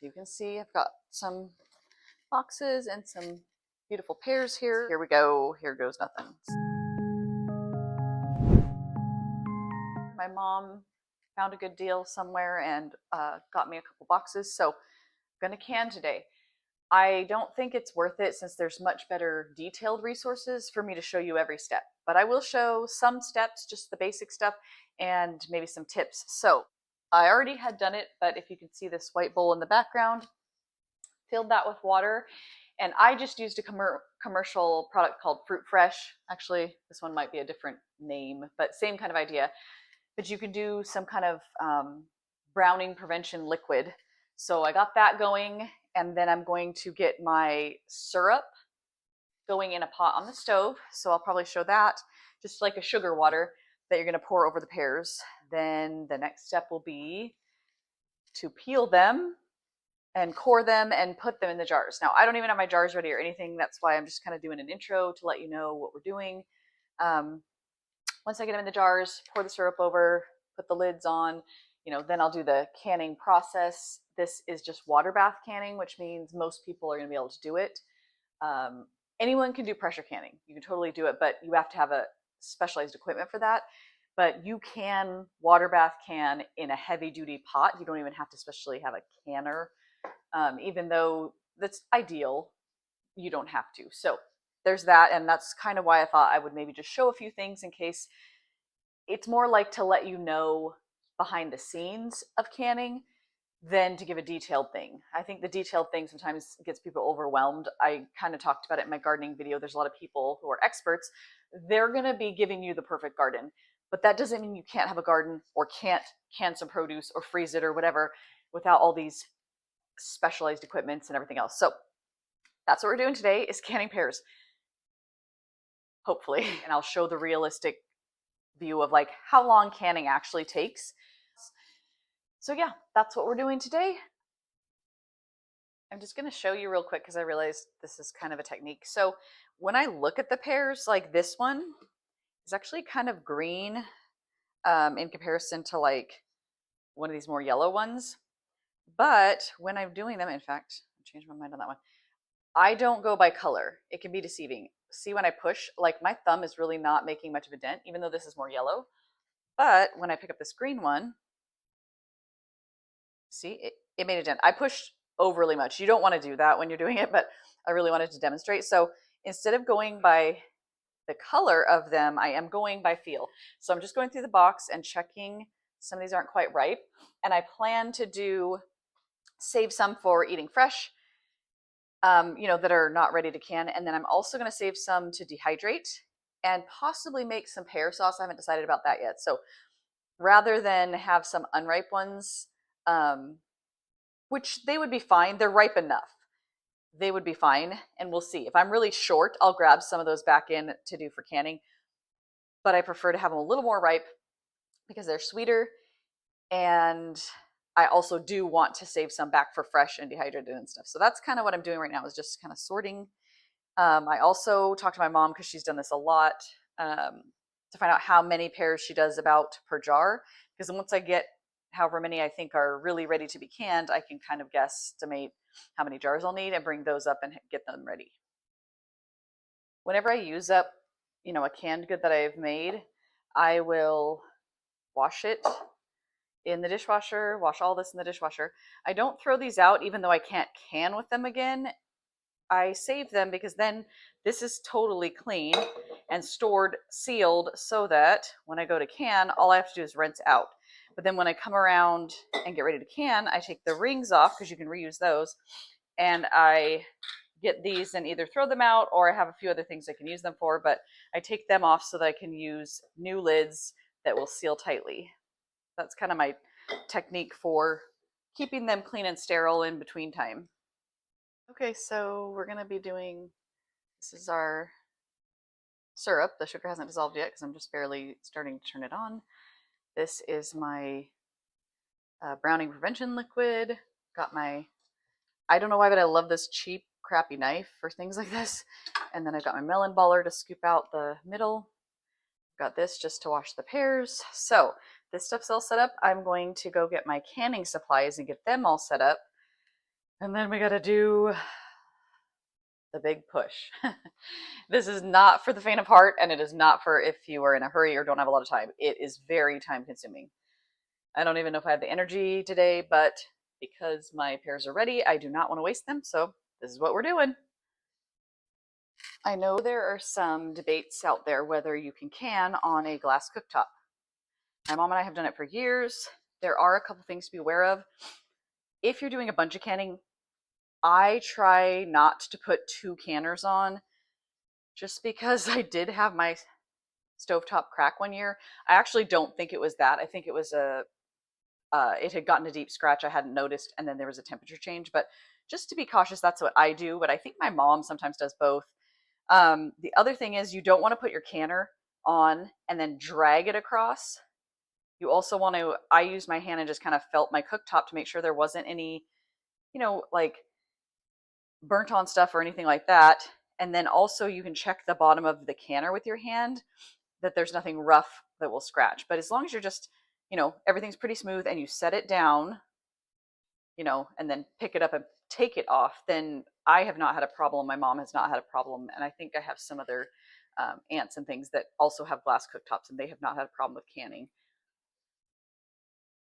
You can see I've got some boxes and some beautiful pears here. Here we go. Here goes nothing. My mom found a good deal somewhere and got me a couple boxes, so I'm gonna can today. I don't think it's worth it since there's much better detailed resources for me to show you every step, but I will show some steps, just the basic stuff, and maybe some tips. So I already had done it, but if you can see this white bowl in the background, filled that with water, and I just used a commercial product called Fruit Fresh. Actually, this one might be a different name, but same kind of idea. But you can do some kind of browning prevention liquid. So I got that going, and then I'm going to get my syrup going in a pot on the stove. So I'll probably show that, just like a sugar water that you're going to pour over the pears. Then the next step will be to peel them and core them and put them in the jars. Now, I don't even have my jars ready or anything. That's why I'm just kind of doing an intro to let you know what we're doing. Once I get them in the jars, pour the syrup over, put the lids on, then I'll do the canning process. This is just water bath canning, which means most people are going to be able to do it. Anyone can do pressure canning. You can totally do it, but you have to have a specialized equipment for that. But you can water bath can in a heavy duty pot. You don't even have to especially have a canner. Even though that's ideal, you don't have to. So there's that, and that's kind of why I thought I would maybe just show a few things in case. It's more like to let you know behind the scenes of canning than to give a detailed thing. I think the detailed thing sometimes gets people overwhelmed. I kind of talked about it in my gardening video. There's a lot of people who are experts. They're going to be giving you the perfect garden, but that doesn't mean you can't have a garden or can't can some produce or freeze it or whatever without all these specialized equipments and everything else. So that's what we're doing today, is canning pears, hopefully. And I'll show the realistic view of like how long canning actually takes. So yeah, that's what we're doing today. I'm just going to show you real quick because I realized this is kind of a technique. So when I look at the pears, like this one is actually kind of green in comparison to like one of these more yellow ones. But when I'm doing them, in fact, I changed my mind on that one. I don't go by color. It can be deceiving. See, when I push, like my thumb is really not making much of a dent, even though this is more yellow. But when I pick up this green one, see, it made a dent. I pushed overly much. You don't want to do that when you're doing it, but I really wanted to demonstrate. So instead of going by the color of them, I am going by feel. So I'm just going through the box and checking. Some of these aren't quite ripe. And I plan to save some for eating fresh, that are not ready to can. And then I'm also going to save some to dehydrate and possibly make some pear sauce. I haven't decided about that yet. So rather than have some unripe ones, which they would be fine, they're ripe enough. They would be fine, and we'll see. If I'm really short, I'll grab some of those back in to do for canning. But I prefer to have them a little more ripe because they're sweeter, and I also do want to save some back for fresh and dehydrated and stuff. So that's kind of what I'm doing right now, is just kind of sorting. I also talked to my mom, because she's done this a lot, to find out how many pears she does about per jar. Because once I get however many I think are really ready to be canned, I can kind of guesstimate how many jars I'll need and bring those up and get them ready. Whenever I use up, a canned good that I've made, I will wash it in the dishwasher, wash all this in the dishwasher. I don't throw these out, even though I can't can with them again. I save them because then this is totally clean and stored, sealed, so that when I go to can, all I have to do is rinse out. But then when I come around and get ready to can, I take the rings off, because you can reuse those, and I get these and either throw them out, or I have a few other things I can use them for, but I take them off so that I can use new lids that will seal tightly. That's kind of my technique for keeping them clean and sterile in between time. Okay, so we're going to be doing, this is our syrup. The sugar hasn't dissolved yet because I'm just barely starting to turn it on. This is my browning prevention liquid. Got my, I don't know why, but I love this cheap, crappy knife for things like this. And then I've got my melon baller to scoop out the middle. Got this just to wash the pears. So this stuff's all set up. I'm going to go get my canning supplies and get them all set up. And then we got to do the big push. This is not for the faint of heart, and it is not for if you are in a hurry or don't have a lot of time. It is very time consuming. I don't even know if I have the energy today, but because my pears are ready, I do not want to waste them. So this is what we're doing. I know there are some debates out there whether you can on a glass cooktop. My mom and I have done it for years. There are a couple things to be aware of. If you're doing a bunch of canning, I try not to put two canners on just because I did have my stovetop crack one year. I actually don't think it was that. I think it was it had gotten a deep scratch I hadn't noticed, and then there was a temperature change. But just to be cautious, that's what I do. But I think my mom sometimes does both. The other thing is you don't want to put your canner on and then drag it across. You also want to, I used my hand and just kind of felt my cooktop to make sure there wasn't any, like burnt on stuff or anything like that. And then also you can check the bottom of the canner with your hand that there's nothing rough that will scratch. But as long as you're just, everything's pretty smooth and you set it down, and then pick it up and take it off, then I have not had a problem. My mom has not had a problem. And I think I have some other aunts and things that also have glass cooktops and they have not had a problem with canning.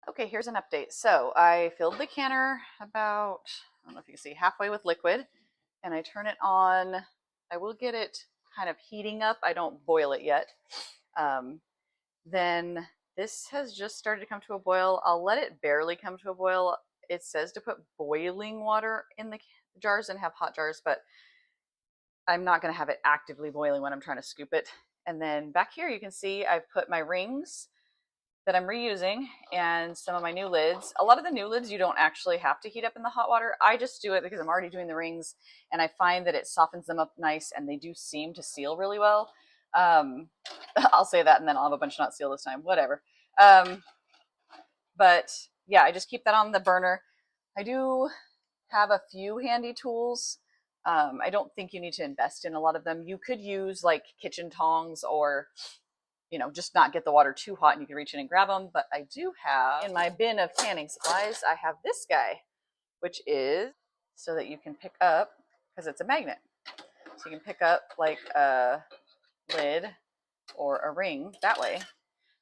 Okay, here's an update. So I filled the canner about, I don't know if you can see, halfway with liquid, and I turn it on. I will get it kind of heating up. I don't boil it yet. Then this has just started to come to a boil. I'll let it barely come to a boil. It says to put boiling water in the jars and have hot jars, but I'm not going to have it actively boiling when I'm trying to scoop it. And then back here you can see I've put my rings that I'm reusing and some of my new lids. A lot of the new lids you don't actually have to heat up in the hot water. I just do it because I'm already doing the rings and I find that it softens them up nice and they do seem to seal really well. I'll say that and then I'll have a bunch not seal this time, whatever. But yeah, I just keep that on the burner. I do have a few handy tools. I don't think you need to invest in a lot of them. You could use like kitchen tongs or just not get the water too hot and you can reach in and grab them. But I do have in my bin of canning supplies, I have this guy, which is so that you can pick up, because it's a magnet. So you can pick up like a lid or a ring that way.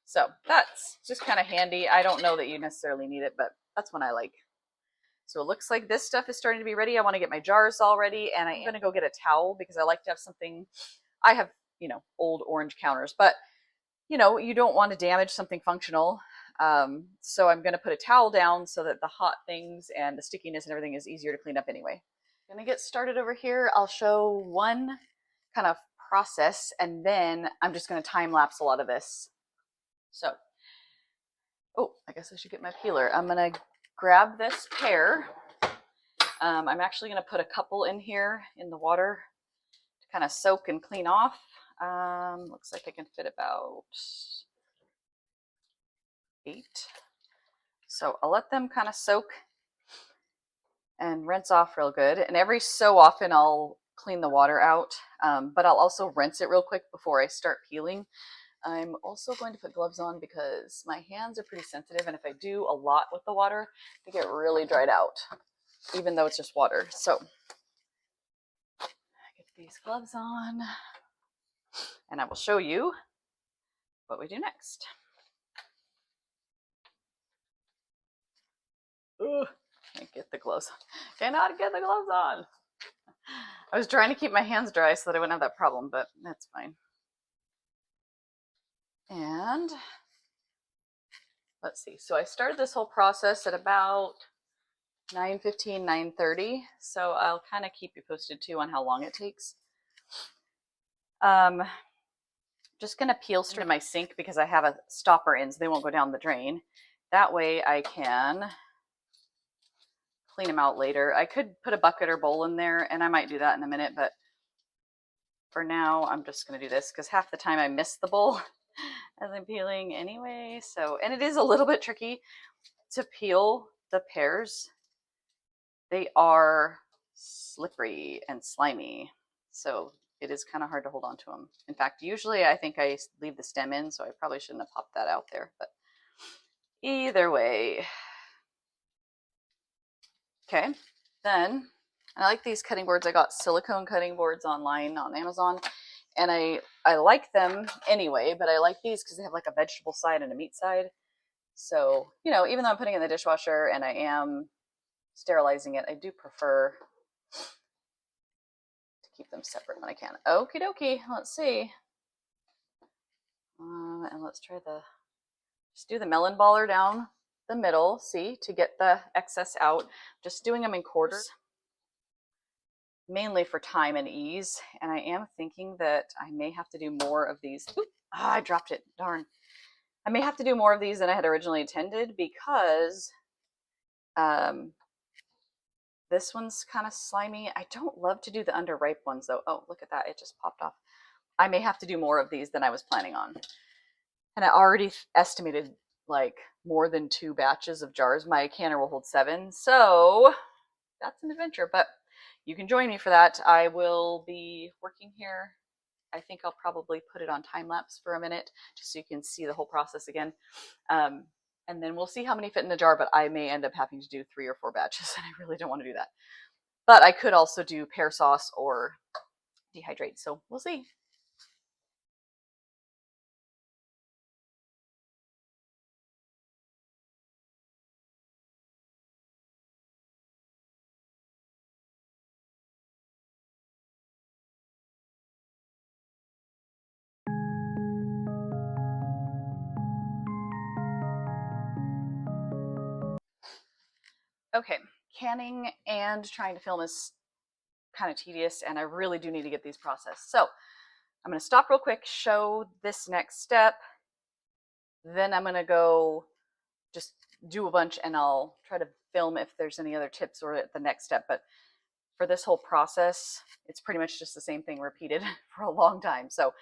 So that's just kind of handy. I don't know that you necessarily need it, but that's one I like. So it looks like this stuff is starting to be ready. I want to get my jars all ready, and I'm going to go get a towel because I like to have something. I have, old orange counters, but you don't want to damage something functional. So I'm going to put a towel down so that the hot things and the stickiness and everything is easier to clean up anyway. I'm going to get started over here. I'll show one kind of process, and then I'm just going to time lapse a lot of this. So, I guess I should get my peeler. I'm going to grab this pear. I'm actually going to put a couple in here in the water to kind of soak and clean off. Looks like I can fit about 8. So I'll let them kind of soak and rinse off real good. And every so often I'll clean the water out, but I'll also rinse it real quick before I start peeling. I'm also going to put gloves on because my hands are pretty sensitive, and if I do a lot with the water, they get really dried out, even though it's just water. So I get these gloves on, and I will show you what we do next. Ugh, can't get the gloves on. Cannot get the gloves on. I was trying to keep my hands dry so that I wouldn't have that problem, but that's fine. And let's see. So I started this whole process at about 9:15, 9:30. So I'll kind of keep you posted too on how long it takes. Just gonna peel straight in my sink because I have a stopper in so they won't go down the drain. That way I can clean them out later. I could put a bucket or bowl in there, and I might do that in a minute, but for now I'm just gonna do this because half the time I miss the bowl as I'm peeling anyway. So, and it is a little bit tricky to peel the pears. They are slippery and slimy, so it is kind of hard to hold on to them. In fact, usually I think I leave the stem in, so I probably shouldn't have popped that out there, but either way. Okay, Then I like these cutting boards. I got silicone cutting boards online on Amazon, and I like them anyway, but I like these because they have like a vegetable side and a meat side. So, you know, even though I'm putting it in the dishwasher and I am sterilizing it, I do prefer to keep them separate when I can. Okie dokie, let's see. And let's try just do the melon baller down the middle, see, to get the excess out. Just doing them in quarters, mainly for time and ease. And I am thinking that I may have to do more of these. Oop, I dropped it, darn. I may have to do more of these than I had originally intended because this one's kind of slimy. I don't love to do the underripe ones though. Oh, look at that, it just popped off. I may have to do more of these than I was planning on. And I already estimated like more than 2 batches of jars. My canner will hold 7, so that's an adventure, but you can join me for that. I will be working here. I think I'll probably put it on time lapse for a minute just so you can see the whole process again. And then we'll see how many fit in the jar, but I may end up having to do 3 or 4 batches, and I really don't want to do that. But I could also do pear sauce or dehydrate, so we'll see. Okay, canning and trying to film is kind of tedious, and I really do need to get these processed. So I'm going to stop real quick, show this next step, then I'm going to go just do a bunch, and I'll try to film if there's any other tips or at the next step. But for this whole process, it's pretty much just the same thing repeated for a long time. So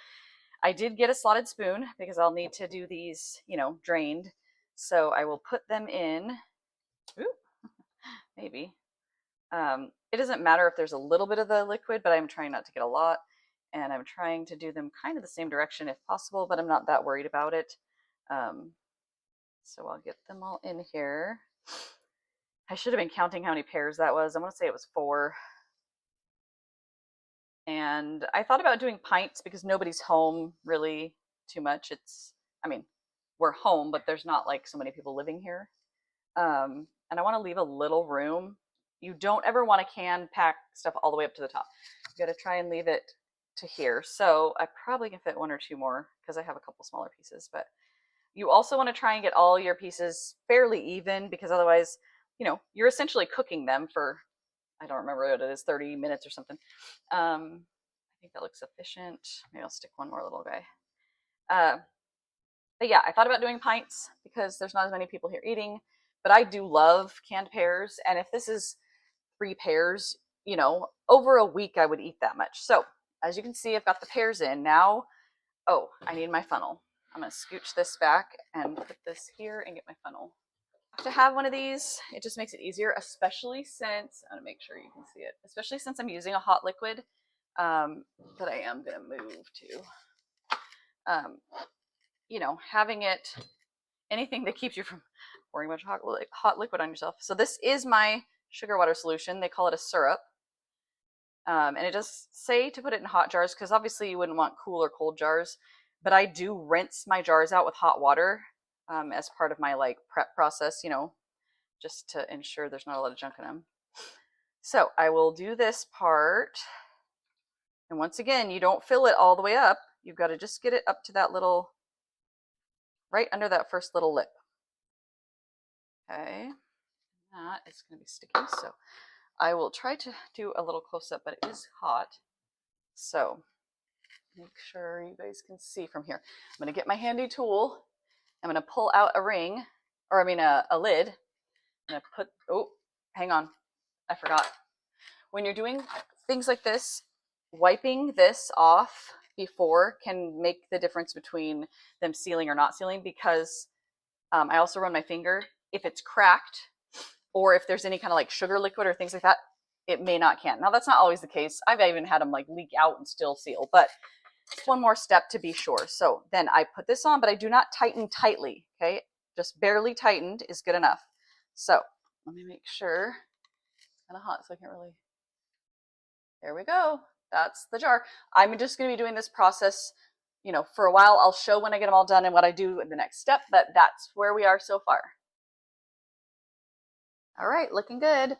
I did get a slotted spoon because I'll need to do these, you know, drained. So I will put them in. Ooh, maybe. It doesn't matter if there's a little bit of the liquid, but I'm trying not to get a lot. And I'm trying to do them kind of the same direction if possible, but I'm not that worried about it. So I'll get them all in here. I should have been counting how many pears that was. I want to say it was 4. And I thought about doing pints because nobody's home really too much. I mean, we're home, but there's not like so many people living here. And I want to leave a little room. You don't ever want to can pack stuff all the way up to the top. You got to try and leave it to here. So I probably can fit 1 or 2 more because I have a couple smaller pieces, but you also want to try and get all your pieces fairly even because otherwise, you know, you're essentially cooking them for, I don't remember what it is, 30 minutes or something. I think that looks sufficient. Maybe I'll stick 1 more little guy. But yeah, I thought about doing pints because there's not as many people here eating, but I do love canned pears. And if this is 3 pears, you know, over a week I would eat that much. So as you can see, I've got the pears in now. Oh, I need my funnel. I'm going to scooch this back and put this here and get my funnel. To have one of these, it just makes it easier, especially since, I'm going to make sure you can see it, especially since I'm using a hot liquid that I am going to move to. You know, having it, anything that keeps you from pouring much hot liquid on yourself. So this is my sugar water solution. They call it a syrup. And it does say to put it in hot jars because obviously you wouldn't want cool or cold jars. But I do rinse my jars out with hot water as part of my like prep process, you know, just to ensure there's not a lot of junk in them. So I will do this part. And once again, you don't fill it all the way up. You've got to just get it up to that little, right under that first little lip. Okay, that is going to be sticky. So I will try to do a little close up, but it is hot. So make sure you guys can see from here. I'm going to get my handy tool. I'm going to pull out a ring, or I mean a lid. I'm going to put, oh, hang on. I forgot. When you're doing things like this, wiping this off before can make the difference between them sealing or not sealing because I also run my finger. If it's cracked or if there's any kind of like sugar liquid or things like that, it may not can. Now that's not always the case. I've even had them like leak out and still seal, but it's 1 more step to be sure. So then I put this on, but I do not tighten tightly. Okay, just barely tightened is good enough. So let me make sure kind of hot, so I can't really. There we go. That's the jar. I'm just going to be doing this process, you know, for a while. I'll show when I get them all done and what I do in the next step, but that's where we are so far. All right, looking good.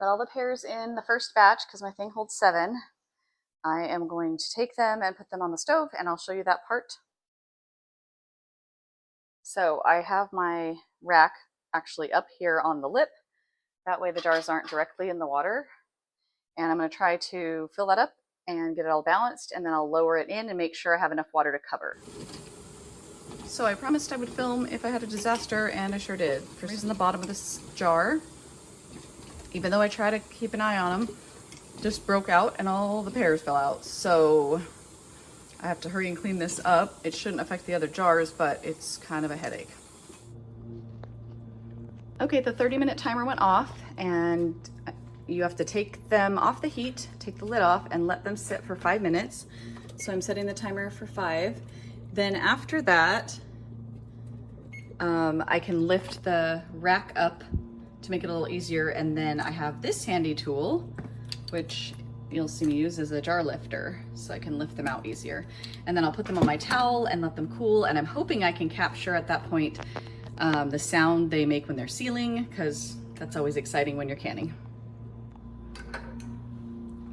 Got all the pears in the first batch because my thing holds 7. I am going to take them and put them on the stove, and I'll show you that part. So I have my rack actually up here on the lip. That way the jars aren't directly in the water. And I'm going to try to fill that up and get it all balanced, and then I'll lower it in and make sure I have enough water to cover. So I promised I would film if I had a disaster, and I sure did. First is in the bottom of this jar. Even though I try to keep an eye on them, just broke out and all the pears fell out. So I have to hurry and clean this up. It shouldn't affect the other jars, but it's kind of a headache. Okay, the 30-minute timer went off, and you have to take them off the heat, take the lid off, and let them sit for 5 minutes. So I'm setting the timer for 5. Then after that, I can lift the rack up to make it a little easier, and then I have this handy tool, which you'll see me use as a jar lifter, so I can lift them out easier. And then I'll put them on my towel and let them cool, and I'm hoping I can capture at that point the sound they make when they're sealing, because that's always exciting when you're canning.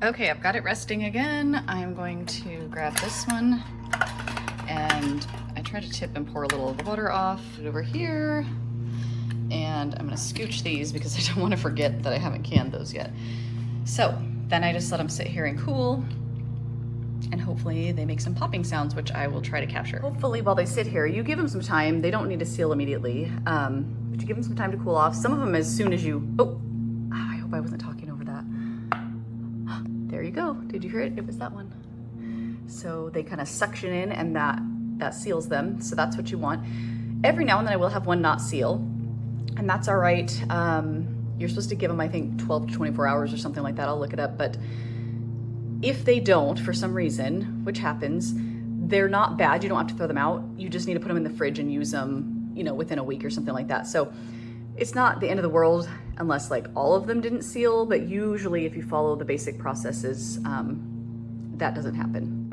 Okay, I've got it resting again. I'm going to grab this one, and I try to tip and pour a little of the water off over here. And I'm gonna scooch these because I don't want to forget that I haven't canned those yet. So then I just let them sit here and cool, and hopefully they make some popping sounds, which I will try to capture. Hopefully while they sit here, you give them some time. They don't need to seal immediately, but you give them some time to cool off. Some of them as soon as you, I hope I wasn't talking over that. There you go. Did you hear it? It was that one. So they kind of suction in, and that seals them. So that's what you want. Every now and then I will have one not seal, and that's all right. You're supposed to give them, I think, 12 to 24 hours or something like that. I'll look it up. But if they don't, for some reason, which happens, they're not bad. You don't have to throw them out. You just need to put them in the fridge and use them, you know, within a week or something like that. So it's not the end of the world unless like all of them didn't seal. But usually if you follow the basic processes, that doesn't happen.